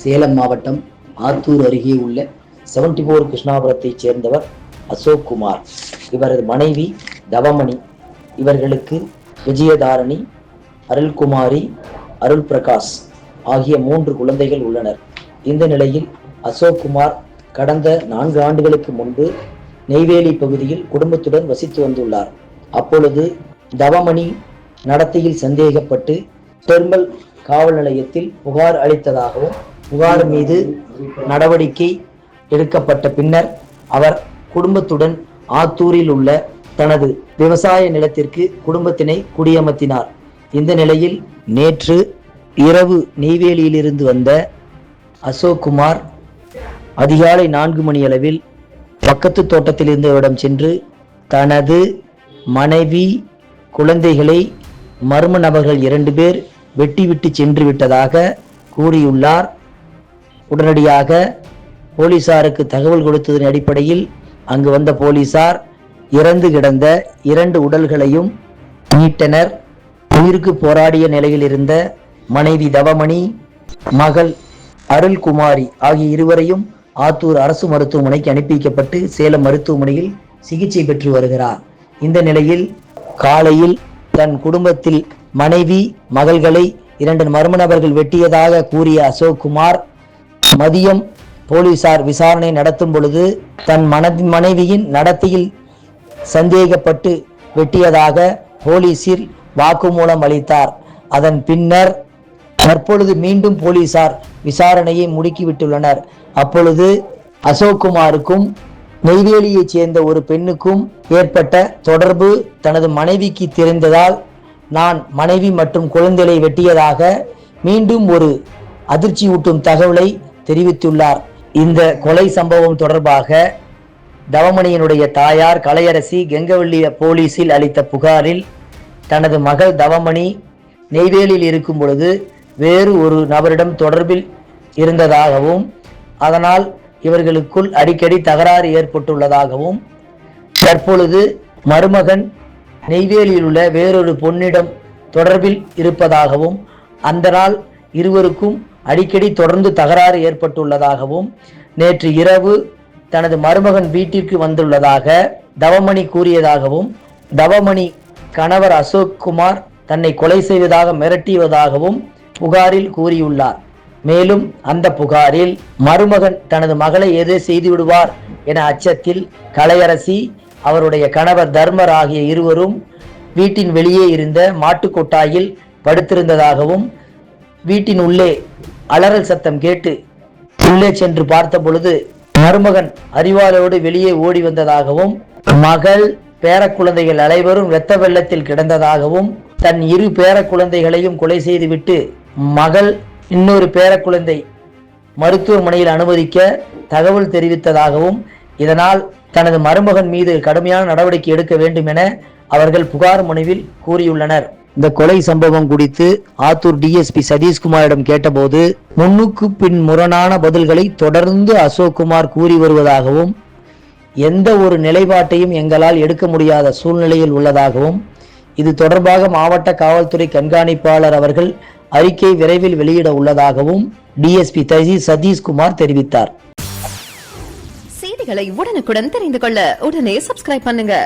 சேலம் மாவட்டம் ஆத்தூர் அருகே உள்ள 74 கிருஷ்ணாபுரத்தைச் சேர்ந்தவர் அசோக் குமார். இவரது மனைவி தவமணி. இவர்களுக்கு விஜயதாரணி, அருள்குமாரி, அருள் பிரகாஷ் ஆகிய 3 குழந்தைகள் உள்ளனர். இந்த நிலையில் அசோக் குமார் கடந்த 4 ஆண்டுகளுக்கு முன்பு நெய்வேலி பகுதியில் குடும்பத்துடன் வசித்து வந்துள்ளார். அப்பொழுது தவமணி நடத்தையில் சந்தேகப்பட்டு டெர்மல் காவல் நிலையத்தில் புகார் அளித்ததாகவும், புகார் மீது நடவடிக்கை எடுக்கப்பட்ட பின்னர் அவர் குடும்பத்துடன் ஆத்தூரில் உள்ள தனது விவசாய நிலத்திற்கு குடும்பத்தினை குடியமர்த்தினார். இந்த நிலையில் நேற்று இரவு நெய்வேலியிலிருந்து வந்த அசோக் குமார் அதிகாலை 4 மணி அளவில் பக்கத்து தோட்டத்தில் இருந்தவரிடம் சென்று தனது மனைவி, குழந்தைகளை மர்ம நபர்கள் 2 பேர் வெட்டிவிட்டு சென்று விட்டதாக கூறியுள்ளார். உடனடியாக போலீசாருக்கு தகவல் கொடுத்ததன் அடிப்படையில் அங்கு வந்த போலீசார் இறந்து கிடந்த 2 உடல்களையும் மீட்டனர். உயிருக்கு போராடிய நிலையில் இருந்த மனைவி தவமணி, மகள் அருள்குமாரி ஆகிய இருவரையும் ஆத்தூர் அரசு மருத்துவமனைக்கு அனுப்பி வைக்கப்பட்டு சேலம் மருத்துவமனையில் சிகிச்சை பெற்று வருகிறார். இந்த நிலையில் காலையில் தன் குடும்பத்தில் மனைவி, மகள்களை 2 மர்ம நபர்கள் வெட்டியதாக கூறிய அசோக் குமார் மதியம் போலீசார் விசாரணை நடத்தும் பொழுது தன் மனைவியின் நடத்தையில் சந்தேகப்பட்டு வெட்டியதாக போலீசில் வாக்குமூலம் அளித்தார். அதன் பின்னர் தற்பொழுது மீண்டும் போலீசார் விசாரணையை முடுக்கிவிட்டுள்ளனர். அப்பொழுது அசோக் குமாருக்கும் நெய்வேலியைச் சேர்ந்த ஒரு பெண்ணுக்கும் ஏற்பட்ட தொடர்பு தனது மனைவிக்கு தெரிந்ததால் நான் மனைவி மற்றும் குழந்தைகளை வெட்டியதாக மீண்டும் ஒரு அதிர்ச்சியூட்டும் தகவலை தெரிவித்துள்ளார். இந்த கொலை சம்பவம் தொடர்பாக தவமணியினுடைய தாயார் கலையரசி கெங்கவள்ளி போலீசில் அளித்த புகாரில் தனது மகள் தவமணி நெய்வேலியில் இருக்கும் பொழுது வேறு ஒரு நபரிடம் தொடர்பில் இருந்ததாகவும், அதனால் இவர்களுக்குள் அடிக்கடி தகராறு ஏற்பட்டுள்ளதாகவும், தற்பொழுது மருமகன் நெய்வேலியில் உள்ள வேறொரு பொன்னிடம் தொடர்பில் இருப்பதாகவும், அந்த நாள் இருவருக்கும் அடிக்கடி தொடர்ந்து தகராறு ஏற்பட்டுள்ளதாகவும், நேற்று இரவு தனது மருமகன் வீட்டிற்கு வந்துள்ளதாக தவமணி கூறியதாகவும், தவமணி கணவர் அசோக் குமார் தன்னை கொலை செய்வதாக மிரட்டியதாகவும் புகாரில் கூறியுள்ளார். மேலும் அந்த புகாரில் மருமகன் தனது மகளை எதை செய்து விடுவார் என அச்சத்தில் கலையரசி, அவருடைய கணவர் தர்மர் ஆகிய இருவரும் வீட்டின் வெளியே இருந்த மாட்டுக்கொட்டாயில் படுத்திருந்ததாகவும், வீட்டின் உள்ளே அலறல் சத்தம் கேட்டு உள்ளே சென்று பார்த்த பொழுது மருமகன் அறிவாளோடு வெளியே ஓடி வந்ததாகவும், மகள், பேரக்குழந்தைகள் அனைவரும் இரத்த வெள்ளத்தில் கிடந்ததாகவும், தன் 2 பேரக்குழந்தைகளையும் கொலை செய்துவிட்டு மகள் இன்னொரு பேரக்குழந்தை மருத்துவமனையில் அனுமதிக்க தகவல் தெரிவித்ததாகவும், இதனால் தனது மருமகன் மீது கடுமையான நடவடிக்கை எடுக்க வேண்டும் என அவர்கள் புகார் மனுவில் கூறியுள்ளனர். இந்த கொலை சம்பவம் குறித்து ஆத்தூர் டிஎஸ்பி சதீஷ்குமாரிடம் கேட்டபோது முன்னுக்கு பின் முரணான பதில்களை தொடர்ந்து அசோக் குமார் கூறி வருவதாகவும், எந்த ஒரு நிலைப்பாட்டையும் எங்களால் எடுக்க முடியாத சூழ்நிலையில் உள்ளதாகவும், இது தொடர்பாக மாவட்ட காவல்துறை கண்காணிப்பாளர் அவர்கள் அறிக்கை விரைவில் வெளியிட உள்ளதாகவும் டிஎஸ்பி சதீஷ்குமார் தெரிவித்தார். செய்திகளை உடனுக்குடன் தெரிந்து கொள்ள உடனே சப்ஸ்கிரைப் பண்ணுங்க.